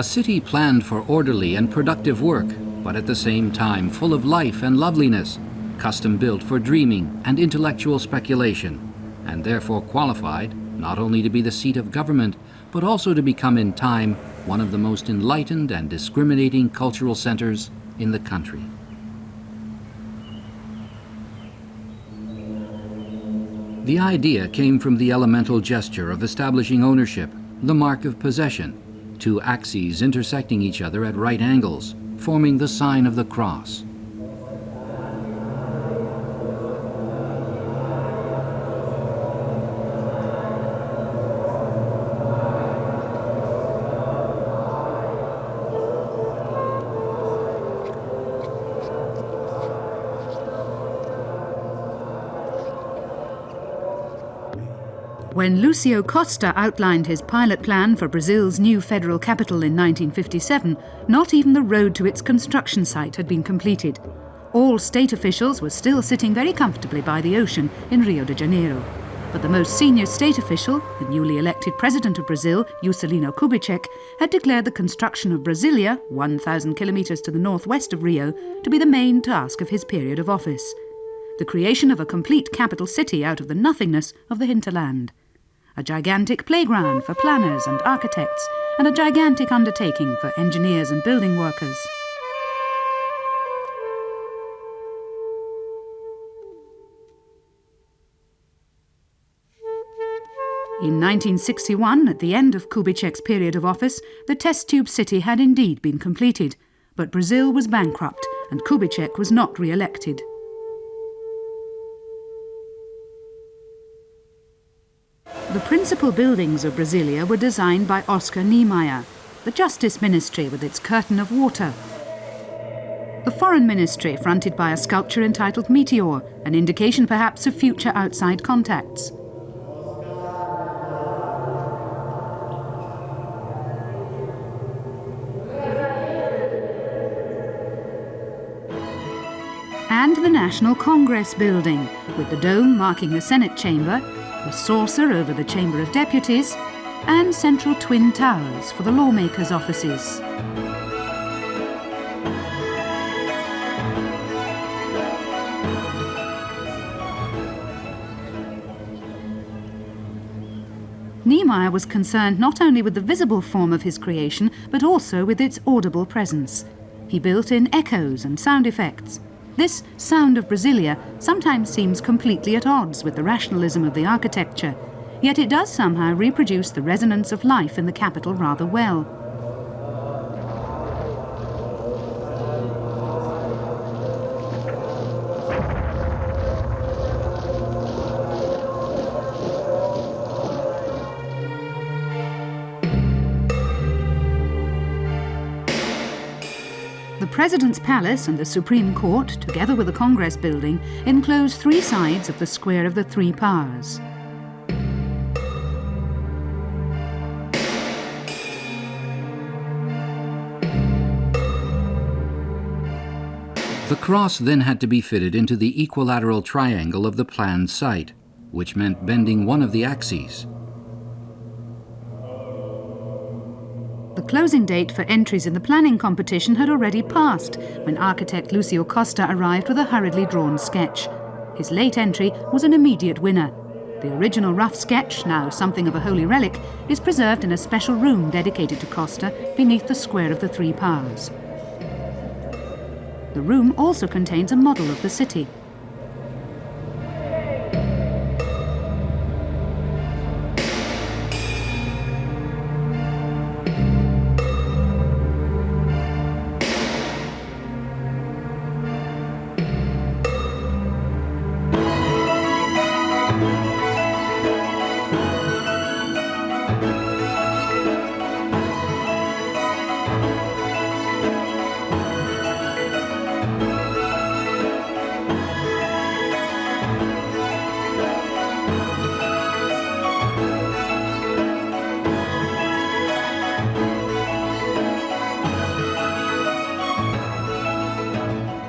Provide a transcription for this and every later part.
city planned for orderly and productive work, but at the same time full of life and loveliness, custom-built for dreaming and intellectual speculation, and therefore qualified not only to be the seat of government, but also to become in time one of the most enlightened and discriminating cultural centers in the country. The idea came from the elemental gesture of establishing ownership, the mark of possession, two axes intersecting each other at right angles, forming the sign of the cross. When Lúcio Costa outlined his pilot plan for Brazil's new federal capital in 1957, not even the road to its construction site had been completed. All state officials were still sitting very comfortably by the ocean in Rio de Janeiro. But the most senior state official, the newly elected president of Brazil, Juscelino Kubitschek, had declared the construction of Brasilia, 1,000 kilometres to the northwest of Rio, to be the main task of his period of office. The creation of a complete capital city out of the nothingness of the hinterland. A gigantic playground for planners and architects, and a gigantic undertaking for engineers and building workers. In 1961, at the end of Kubitschek's period of office, the test tube city had indeed been completed, but Brazil was bankrupt and Kubitschek was not re-elected. The principal buildings of Brasilia were designed by Oscar Niemeyer, the Justice Ministry with its curtain of water, the Foreign Ministry fronted by a sculpture entitled Meteor, an indication perhaps of future outside contacts. And the National Congress Building, with the dome marking the Senate chamber, the saucer over the Chamber of Deputies, and central twin towers for the lawmakers' offices. Niemeyer was concerned not only with the visible form of his creation, but also with its audible presence. He built in echoes and sound effects. This sound of Brasilia sometimes seems completely at odds with the rationalism of the architecture, yet it does somehow reproduce the resonance of life in the capital rather well. The President's Palace and the Supreme Court, together with the Congress Building, enclose three sides of the Square of the Three Powers. The cross then had to be fitted into the equilateral triangle of the planned site, which meant bending one of the axes. The closing date for entries in the planning competition had already passed when architect Lúcio Costa arrived with a hurriedly drawn sketch. His late entry was an immediate winner. The original rough sketch, now something of a holy relic, is preserved in a special room dedicated to Costa beneath the Square of the Three Powers. The room also contains a model of the city.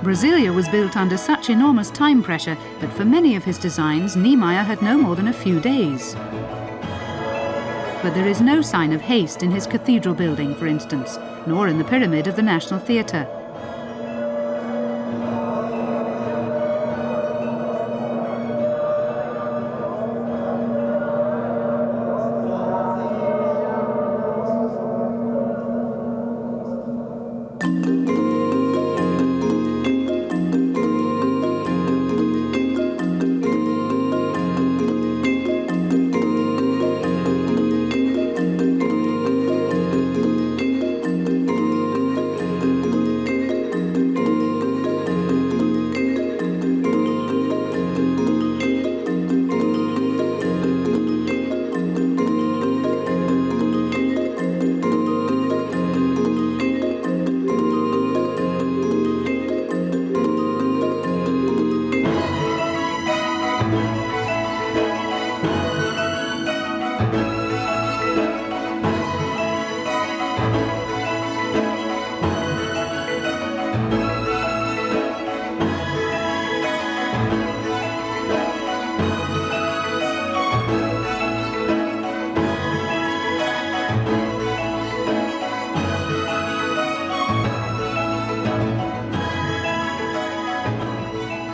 Brasilia was built under such enormous time pressure that for many of his designs, Niemeyer had no more than a few days. But there is no sign of haste in his cathedral building, for instance, nor in the pyramid of the National Theatre.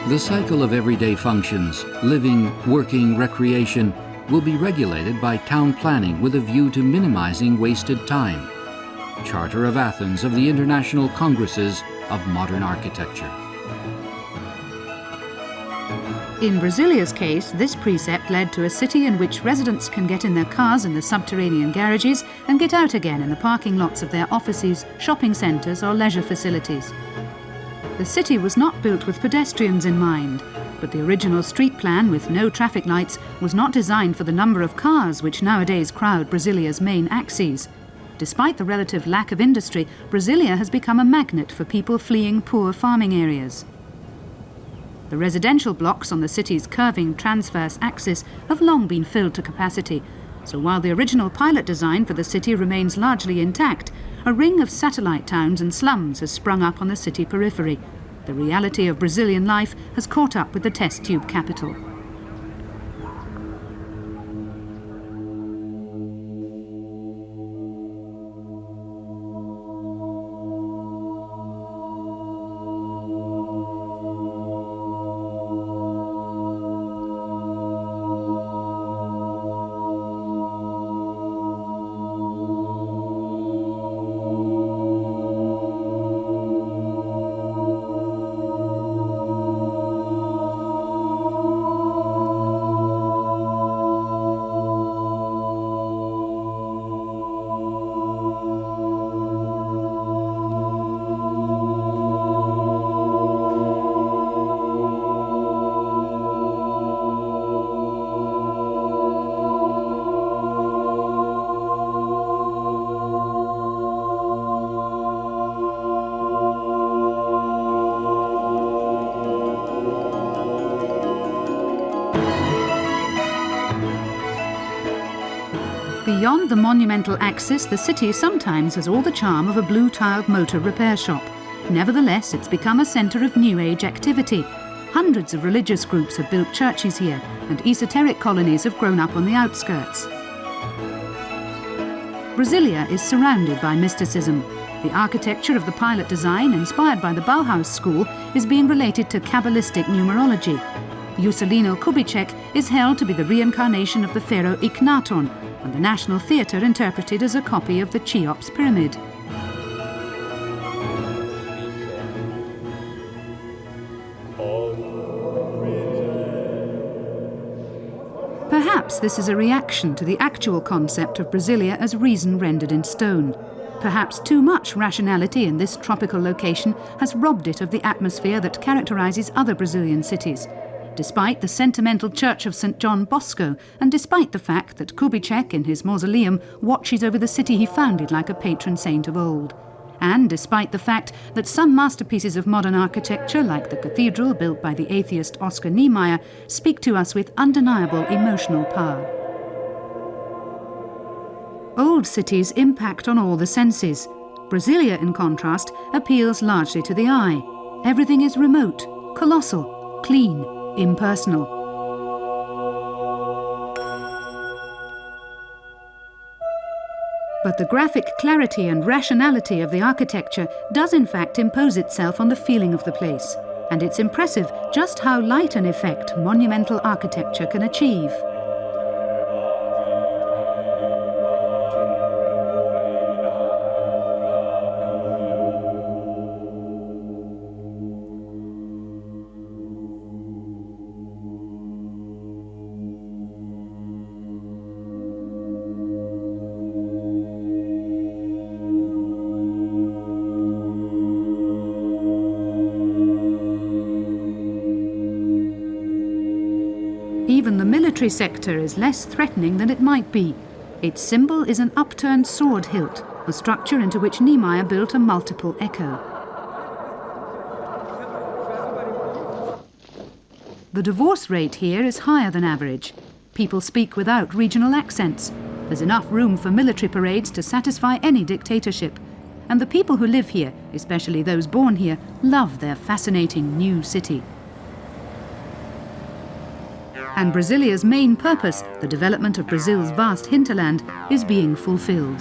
The cycle of everyday functions, living, working, recreation, will be regulated by town planning with a view to minimizing wasted time. Charter of Athens of the International Congresses of Modern Architecture. In Brasilia's case, this precept led to a city in which residents can get in their cars in the subterranean garages and get out again in the parking lots of their offices, shopping centres or leisure facilities. The city was not built with pedestrians in mind, but the original street plan with no traffic lights was not designed for the number of cars which nowadays crowd Brasilia's main axes. Despite the relative lack of industry, Brasilia has become a magnet for people fleeing poor farming areas. The residential blocks on the city's curving transverse axis have long been filled to capacity, so while the original pilot design for the city remains largely intact, a ring of satellite towns and slums has sprung up on the city periphery. The reality of Brazilian life has caught up with the test tube capital. Beyond the monumental axis, the city sometimes has all the charm of a blue-tiled motor repair shop. Nevertheless, it's become a centre of New Age activity. Hundreds of religious groups have built churches here, and esoteric colonies have grown up on the outskirts. Brasilia is surrounded by mysticism. The architecture of the pilot design, inspired by the Bauhaus school, is being related to Kabbalistic numerology. Juscelino Kubitschek is held to be the reincarnation of the pharaoh Akhenaton, and the National Theatre interpreted as a copy of the Cheops pyramid. Perhaps this is a reaction to the actual concept of Brasilia as reason rendered in stone. Perhaps too much rationality in this tropical location has robbed it of the atmosphere that characterises other Brazilian cities. Despite the sentimental church of St. John Bosco, and despite the fact that Kubitschek in his mausoleum watches over the city he founded like a patron saint of old. And despite the fact that some masterpieces of modern architecture, like the Cathedral built by the atheist Oscar Niemeyer, speak to us with undeniable emotional power. Old cities impact on all the senses. Brasilia, in contrast, appeals largely to the eye. Everything is remote, colossal, clean, impersonal. But the graphic clarity and rationality of the architecture does in fact impose itself on the feeling of the place, and it's impressive just how light an effect monumental architecture can achieve. Even the military sector is less threatening than it might be. Its symbol is an upturned sword hilt, a structure into which Niemeyer built a multiple echo. The divorce rate here is higher than average. People speak without regional accents. There's enough room for military parades to satisfy any dictatorship. And the people who live here, especially those born here, love their fascinating new city. And Brasilia's main purpose, the development of Brazil's vast hinterland, is being fulfilled.